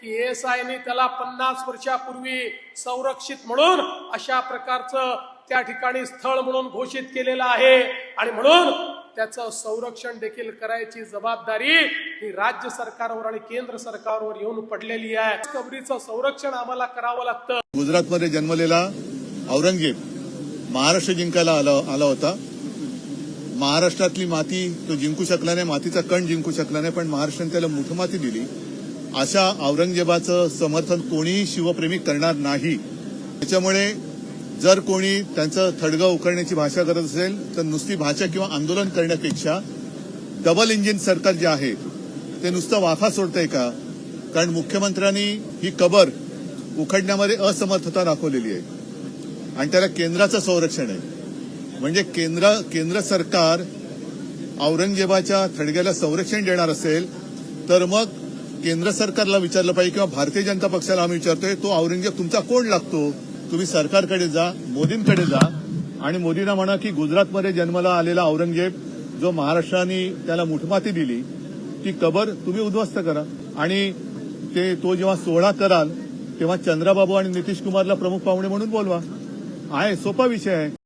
की एएसआयने त्याला 50 वर्षापूर्वी संरक्षित म्हणून अशा प्रकारचं त्या ठिकाणी स्थळ म्हणून घोषित केलेलं आहे आणि म्हणून त्याचं संरक्षण देखील करायची जबाबदारी ही राज्य सरकारवर आणि केंद्र सरकारवर येऊन पडलेली आहे. कबरीचं संरक्षण आम्हाला करावं लागतं. गुजरातमध्ये जन्मलेला औरंगजेब महाराष्ट्र जिंकायला आला होता. महाराष्ट्रातली माती तो जिंकू शकला नाही, मातीचा कण जिंकू शकला नाही, पण महाराष्ट्राने त्याला मुठमाती दिली. अशा औरंगजेबाचं समर्थन कोणीही शिवप्रेमी करणार नाही. त्याच्यामुळे जर कोणी त्यांचं थडगं उकरण्याची भाषा करत असेल तर नुसती भाषा किंवा आंदोलन करण्यापेक्षा डबल इंजिन सरकार जे आहे ते नुसतं वाफा सोडतंय का? कारण मुख्यमंत्र्यांनी ही कबर उखडण्यामध्ये असमर्थता दाखवलेली आहे आणि त्याला केंद्राचं संरक्षण आहे. म्हणजे केंद्र सरकार औरंगजेबाच्या थडग्याला संरक्षण देणार असेल तर मग केंद्र सरकारला विचारलं पाहिजे किंवा भारतीय जनता पक्षाला आम्ही विचारतोय, तो औरंगजेब तुमचा कोण लागतो? तुम्ही सरकारकडे जा, मोदींकडे जा आणि मोदींना म्हणा की गुजरातमध्ये जन्माला आलेला औरंगजेब जो महाराष्ट्राने त्याला मुठमाती दिली ती कबर तुम्ही उद्ध्वस्त करा आणि तो जेव्हा सोहळा कराल तेव्हा चंद्राबाबू आणि नितीश कुमारला प्रमुख पाहुणे म्हणून बोलवा. आहे सोपा विषय आहे.